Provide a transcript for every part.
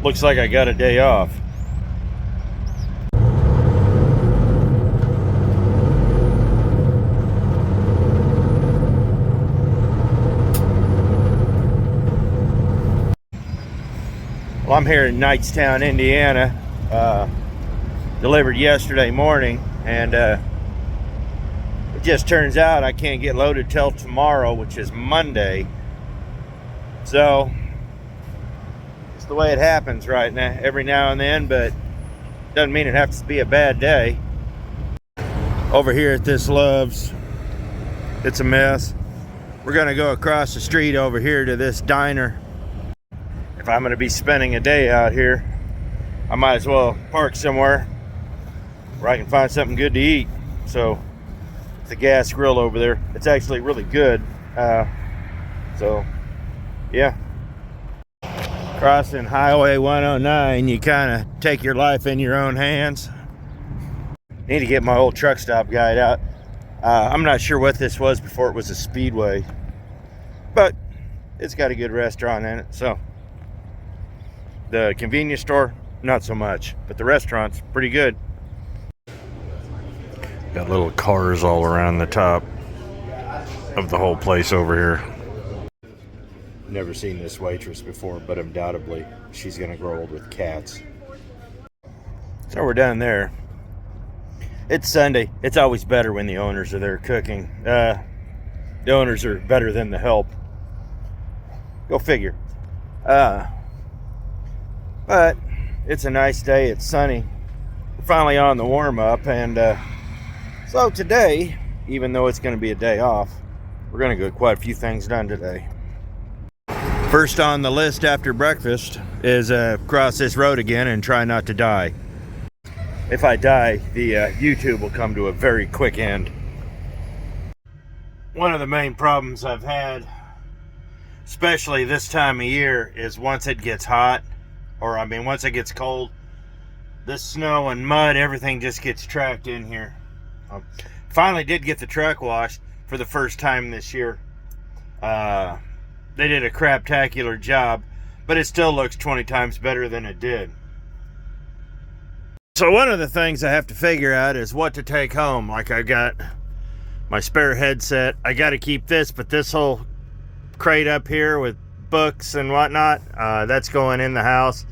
looks like I got a day off. Well, I'm here in Knightstown, Indiana. Delivered yesterday morning, and it just turns out I can't get loaded till tomorrow, which is Monday. So it's the way it happens right now, every now and then, but doesn't mean it has to be a bad day. Over here at this Love's, it's a mess. We're gonna go across the street over here to this diner. If I'm gonna be spending a day out here, I might as well park somewhere where I can find something good to eat. So the gas grill over there, it's actually really good. So yeah. Crossing Highway 109, you kind of take your life in your own hands. Need to get my old truck stop guide out. I'm not sure what this was before it was a Speedway, but it's got a good restaurant in it. So the convenience store, not so much, but the restaurant's pretty good. Got little cars all around the top of the whole place over here. Never seen this waitress before, but undoubtedly she's gonna grow old with cats. So we're done there. It's Sunday. It's always better when the owners are there cooking. The owners are better than the help. Go figure. But it's a nice day. It's sunny. We're finally on the warm-up, and so today, even though it's going to be a day off, we're going to get quite a few things done today. First on the list after breakfast is cross this road again and try not to die. If I die, the YouTube will come to a very quick end. One of the main problems I've had, especially this time of year, is once it gets hot, once it gets cold, this snow and mud, everything just gets trapped in here. Finally did get the truck washed for the first time this year. They did a craptacular job, but it still looks 20 times better than it did. So one of the things I have to figure out is what to take home. Like, I got my spare headset. I got to keep this, but this whole crate up here with books and whatnot, that's going in the house.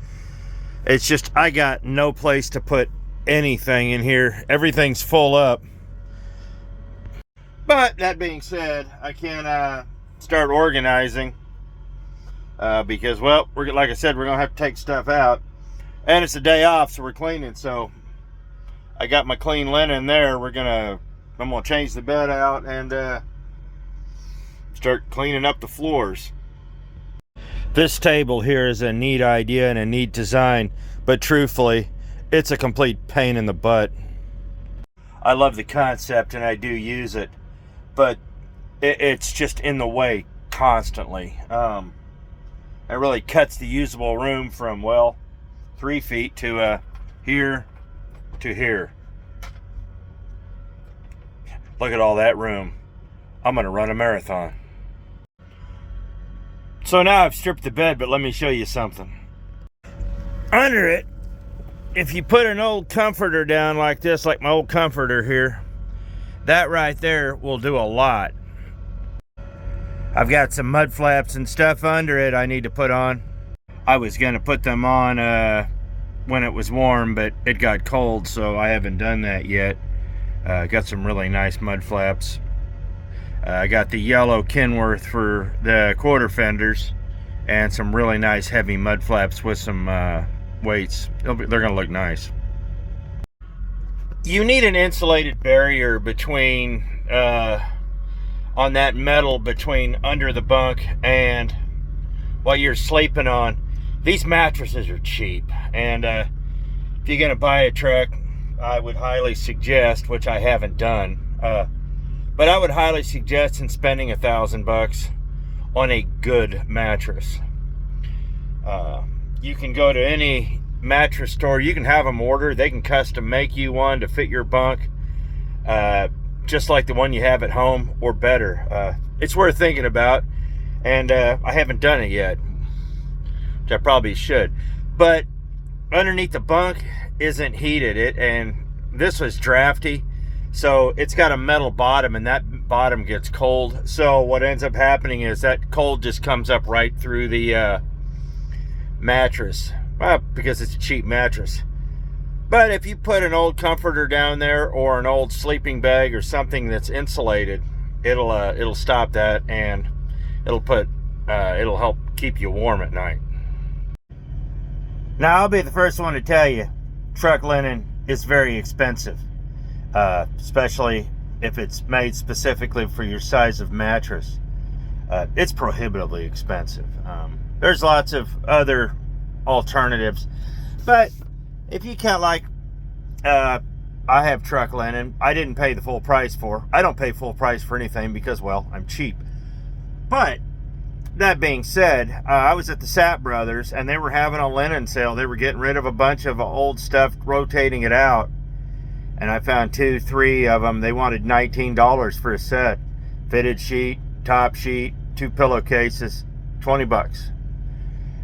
It's just, I got no place to put anything in here. Everything's full up. But that being said, I can start organizing because, well, like I said, we're gonna have to take stuff out, and it's a day off, so we're cleaning. So I got my clean linen there. I'm gonna change the bed out and start cleaning up the floors. This table here is a neat idea and a neat design, but truthfully, it's a complete pain in the butt. I love the concept and I do use it, but it's just in the way constantly. It really cuts the usable room from, well, 3 feet to here to here. Look at all that room. I'm gonna run a marathon. So now I've stripped the bed, but let me show you something. Under it, if you put an old comforter down like this, like my old comforter here, that right there will do a lot. I've got some mud flaps and stuff under it I need to put on. I was gonna put them on when it was warm, but it got cold, so I haven't done that yet. Got some really nice mud flaps. I got the yellow Kenworth for the quarter fenders, and some really nice heavy mud flaps with some weights. They're gonna look nice. You need an insulated barrier between on that metal between under the bunk and what you're sleeping on. These mattresses are cheap, and if you're gonna buy a truck, I would highly suggest, which I haven't done, but I would highly suggest in spending $1,000 on a good mattress. You can go to any mattress store. You can have them order. They can custom make you one to fit your bunk, just like the one you have at home, or better. It's worth thinking about, and I haven't done it yet, which I probably should. but underneath the bunk isn't heated. And this was drafty, so it's got a metal bottom, and that bottom gets cold. So what ends up happening is that cold just comes up right through the mattress, because it's a cheap mattress. But if you put an old comforter down there, or an old sleeping bag, or something that's insulated, it'll stop that, and it'll help keep you warm at night. Now, I'll be the first one to tell you, truck linen is very expensive, especially if it's made specifically for your size of mattress. It's prohibitively expensive. There's lots of other alternatives, but if you count, like, I have truck linen. I didn't pay the full price for. I don't pay full price for anything because, well, I'm cheap. But that being said, I was at the Sapp Brothers, and they were having a linen sale. They were getting rid of a bunch of old stuff, rotating it out. And I found 2-3 of them. They wanted $19 for a set. Fitted sheet, top sheet, 2 pillowcases, $20.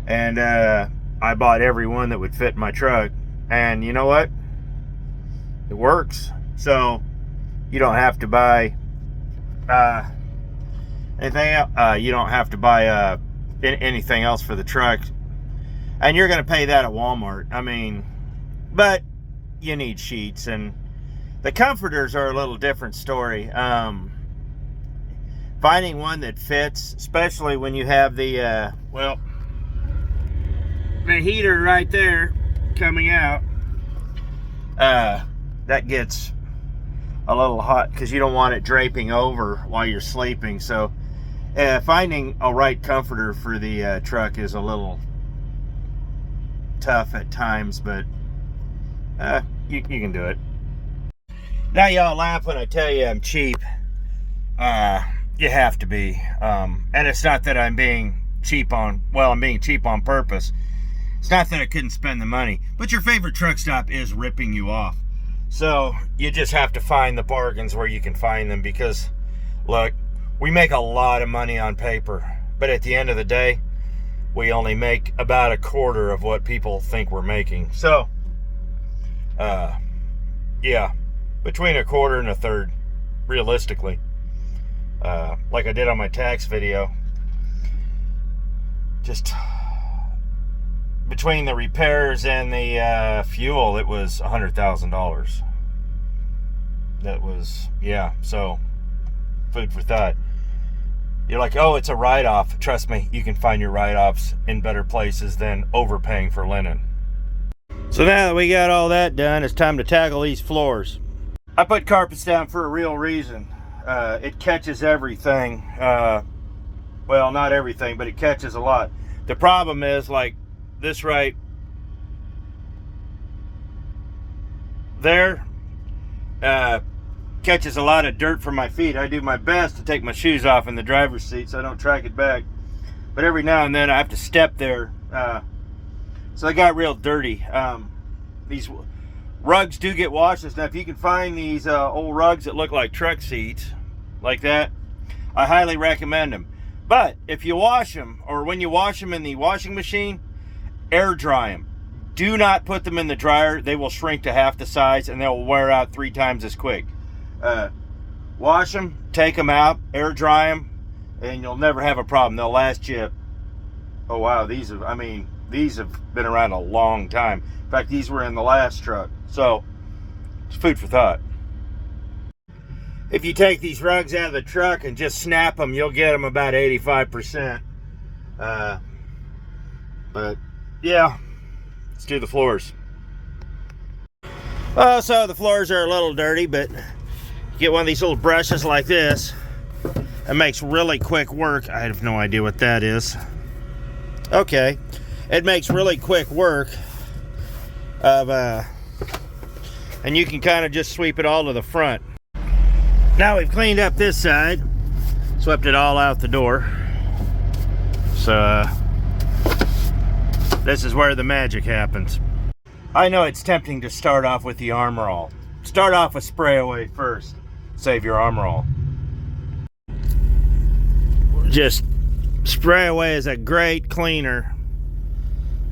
And I bought every one that would fit my truck. And you know what? It works. So you don't have to buy anything else. You don't have to buy anything else for the truck, and you're going to pay that at Walmart. I mean, but you need sheets, and the comforters are a little different story. Finding one that fits, especially when you have the the heater right there coming out, that gets a little hot because you don't want it draping over while you're sleeping. So finding a right comforter for the truck is a little tough at times, but you can do it. Now, y'all laugh when I tell you I'm cheap. You have to be, and it's not that I'm being cheap on, well, I'm being cheap on purpose. It's not that I couldn't spend the money, but your favorite truck stop is ripping you off. So you just have to find the bargains where you can find them, because look, we make a lot of money on paper, but at the end of the day, we only make about a quarter of what people think we're making. So yeah, between a quarter and a third, realistically. Like I did on my tax video, just between the repairs and the fuel, it was $100,000. That was, yeah, so food for thought. You're like, oh, it's a write-off. Trust me, you can find your write-offs in better places than overpaying for linen. So now that we got all that done, it's time to tackle these floors. I put carpets down for a real reason. It catches everything. Well, not everything, but it catches a lot. The problem is, like this right there, catches a lot of dirt from my feet. I do my best to take my shoes off in the driver's seat so I don't track it back. But every now and then I have to step there. So I got real dirty. These rugs do get washes. Now, if you can find these old rugs that look like truck seats, like that, I highly recommend them. But if you wash them, or when you wash them in the washing machine, air dry them. Do not put them in the dryer. They will shrink to half the size, and they'll wear out 3 times as quick. Wash them, take them out, air dry them, and you'll never have a problem. They'll last you, oh wow, these have been around a long time. In fact, these were in the last truck. So it's food for thought. If you take these rugs out of the truck and just snap them, you'll get them about 85%. But yeah, let's do the floors. Oh, so the floors are a little dirty, but you get one of these little brushes like this. It makes really quick work. I have no idea what that is. Okay, it makes really quick work of and you can kind of just sweep it all to the front. Now we've cleaned up this side, swept it all out the door. So this is where the magic happens. I know it's tempting to start off with the Armor All. Start off with Spray Away first. Save your Armor All. Just Spray Away is a great cleaner,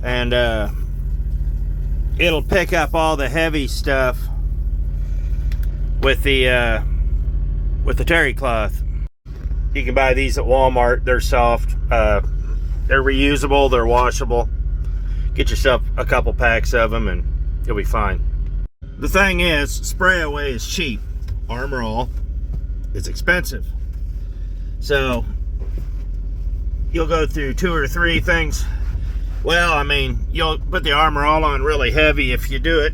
and it'll pick up all the heavy stuff with the terry cloth. You can buy these at Walmart. They're soft. They're reusable. They're washable. Get yourself a couple packs of them and you'll be fine. The thing is, spray away is cheap. Armor All is expensive. So you'll go through 2 or 3 things. Well, I mean, you'll put the Armor All on really heavy if you do it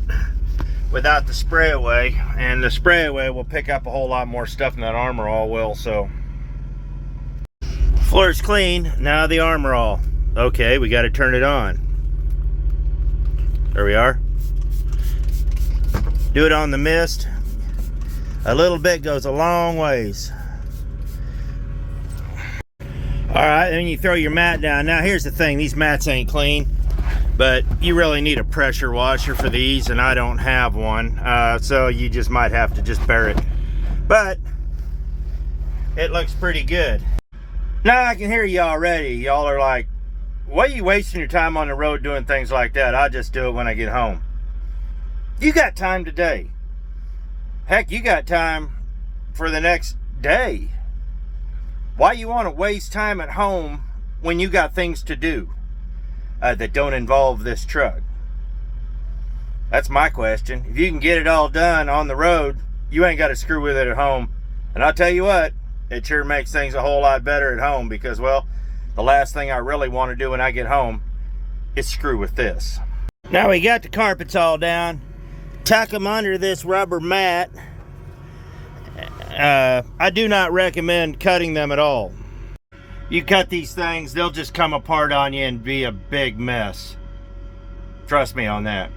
without the spray away, and the spray away will pick up a whole lot more stuff than that Armor All will. So floor's clean. Now the Armor All. Okay, we got to turn it on. There we are. Do it on the mist. A little bit goes a long ways. All right, then you throw your mat down. Now here's the thing, these mats ain't clean, but you really need a pressure washer for these, and I don't have one, so you just might have to just bear it. But it looks pretty good. Now I can hear you already. Y'all are like, why are you wasting your time on the road doing things like that? I'll just do it when I get home. You got time today. Heck, you got time for the next day. Why you want to waste time at home when you got things to do that don't involve this truck? That's my question. If you can get it all done on the road, you ain't got to screw with it at home. And I'll tell you what, it sure makes things a whole lot better at home because, well, the last thing I really want to do when I get home is screw with this. Now we got the carpets all down. Tuck them under this rubber mat. I do not recommend cutting them at all. You cut these things, they'll just come apart on you and be a big mess. Trust me on that.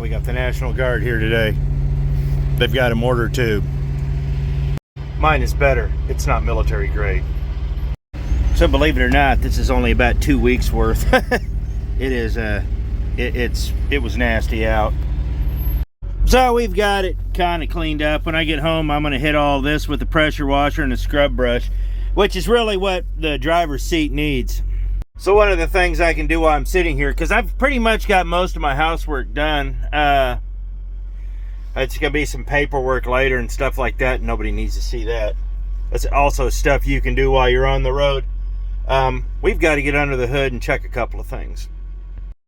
We got the National Guard here today. They've got a mortar tube. Mine is better. It's not military grade. So believe it or not, this is only about 2 weeks worth. It is it was nasty out. So we've got it kind of cleaned up. When I get home, I'm going to hit all this with the pressure washer and a scrub brush, which is really what the driver's seat needs. So one of the things I can do while I'm sitting here, because I've pretty much got most of my housework done. It's going to be some paperwork later and stuff like that. Nobody needs to see that. That's also stuff you can do while you're on the road. We've got to get under the hood and check a couple of things.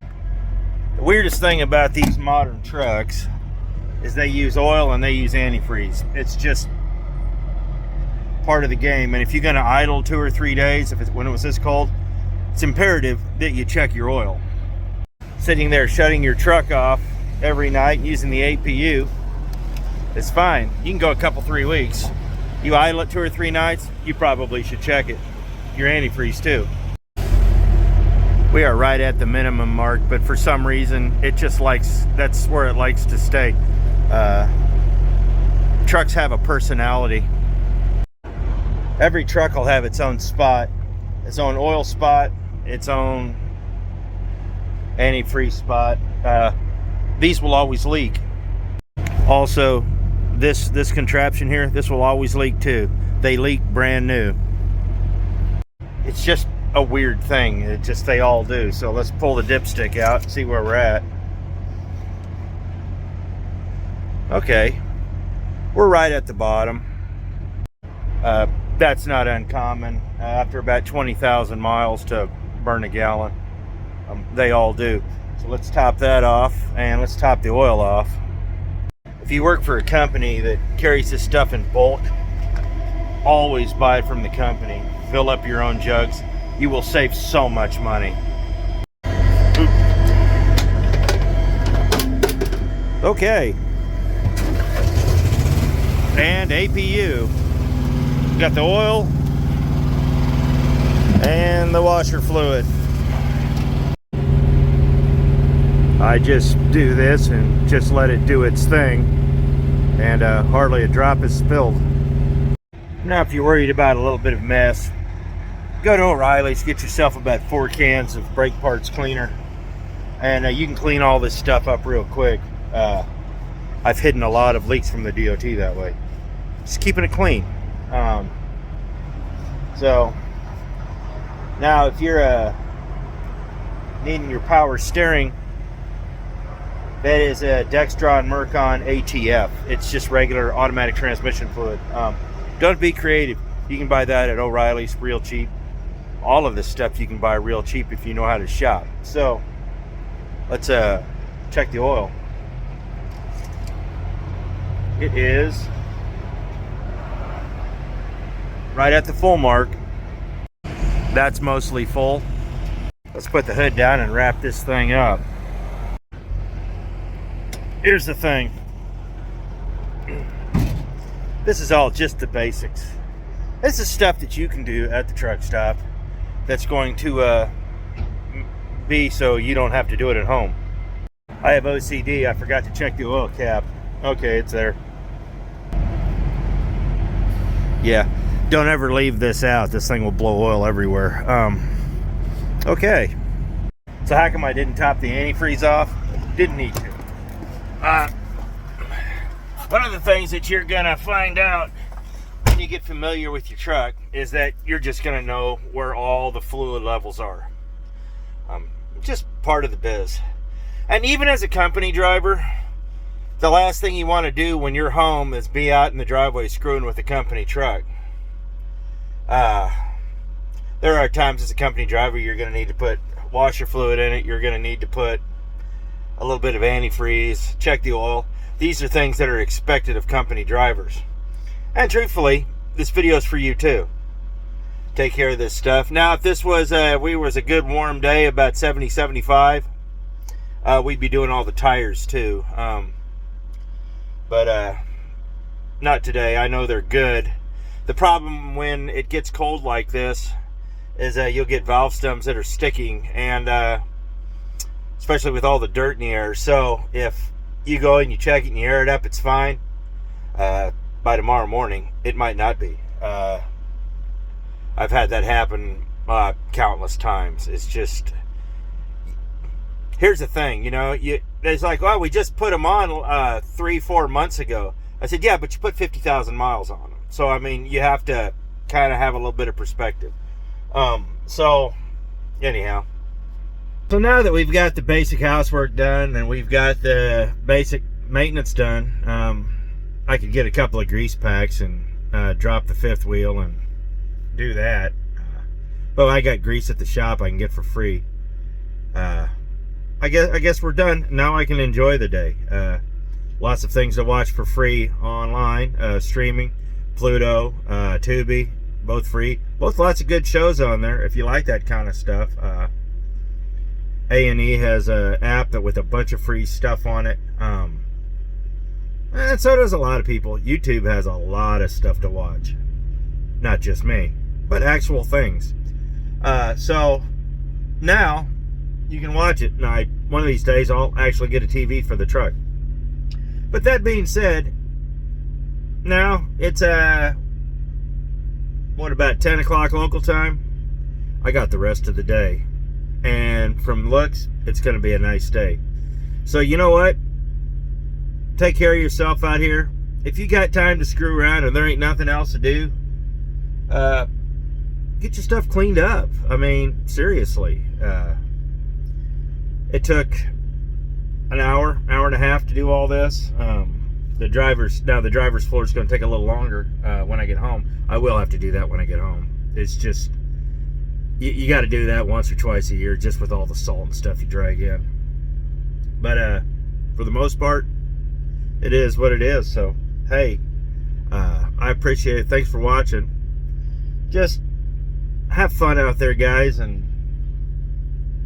The weirdest thing about these modern trucks is they use oil and they use antifreeze. It's just part of the game. And if you're going to idle 2 or 3 days, when it was this cold, it's imperative that you check your oil. Sitting there shutting your truck off every night using the APU, it's fine. You can go a couple, 3 weeks. You idle it 2 or 3 nights, you probably should check it. Your antifreeze too. We are right at the minimum mark, but for some reason it just that's where it likes to stay. Trucks have a personality. Every truck will have its own spot, its own oil spot, its own antifreeze spot. These will always leak. Also, this contraption here, this will always leak too. They leak brand new. It's just a weird thing. They all do. So let's pull the dipstick out and see where we're at. Okay, we're right at the bottom. That's not uncommon after about 20,000 miles to burn a gallon. They all do. So let's top that off and let's top the oil off. If you work for a company that carries this stuff in bulk, always buy it from the company. Fill up your own jugs. You will save so much money. Okay. And APU. Got the oil and the washer fluid. I just do this and just let it do its thing, and hardly a drop is spilled. Now if you're worried about a little bit of mess, go to O'Reilly's, get yourself about 4 cans of brake parts cleaner, and you can clean all this stuff up real quick. I've hidden a lot of leaks from the DOT that way. Just keeping it clean. So now if you're needing your power steering, That is a Dextron Mercon ATF. It's just regular automatic transmission fluid. Don't be creative. You can buy that at O'Reilly's real cheap. All of this stuff you can buy real cheap if you know how to shop. So let's check the oil. It is right at the full mark. That's mostly full. Let's put the hood down and wrap this thing up. Here's the thing. This is all just the basics. This is stuff that you can do at the truck stop that's going to be so you don't have to do it at home. I have OCD. I forgot to check the oil cap. Okay, it's there. Yeah, don't ever leave this out. This thing will blow oil everywhere. Okay. So how come I didn't top the antifreeze off? Didn't need to. One of the things that you're gonna find out when you get familiar with your truck is that you're just gonna know where all the fluid levels are. Just part of the biz. And even as a company driver, the last thing you want to do when you're home is be out in the driveway screwing with a company truck. There are times as a company driver you're going to need to put washer fluid in it. You're going to need to put a little bit of antifreeze, check the oil. These are things that are expected of company drivers. And truthfully, this video is for you too. Take care of this stuff. Now, if this was a good warm day, about 70, 75, we'd be doing all the tires too. But not today. I know they're good. The problem when it gets cold like this is you'll get valve stems that are sticking, and especially with all the dirt in the air. So if you go and you check it and you air it up, it's fine. By tomorrow morning, it might not be. I've had that happen countless times. It's just, here's the thing, you know, it's like, oh, we just put them on 3-4 months ago. I said, yeah, but you put 50,000 miles on them. So, I mean, you have to kind of have a little bit of perspective. So, anyhow. So now that we've got the basic housework done and we've got the basic maintenance done, I could get a couple of grease packs and drop the fifth wheel and do that. But I got grease at the shop I can get for free. I guess we're done. Now I can enjoy the day. Lots of things to watch for free online, streaming, Pluto, Tubi, both free. Both lots of good shows on there if you like that kind of stuff. A&E has an app that with a bunch of free stuff on it. And so does a lot of people. YouTube has a lot of stuff to watch. Not just me, but actual things. So now you can watch it. Now, one of these days I'll actually get a TV for the truck. But that being said, now it's what, about 10 o'clock local time? I got the rest of the day. And from looks, it's going to be a nice day. So you know what? Take care of yourself out here. If you got time to screw around and there ain't nothing else to do, get your stuff cleaned up. I mean, seriously. It took an hour and a half to do all this. The driver's floor is going to take a little longer when I get home. I will have to do that when I get home. It's just, you got to do that once or twice a year just with all the salt and stuff you drag in. But for the most part, it is what it is. So, hey, I appreciate it. Thanks for watching. Just have fun out there, guys, and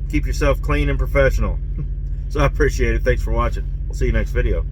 keep yourself clean and professional. So I appreciate it. Thanks for watching. We'll see you next video.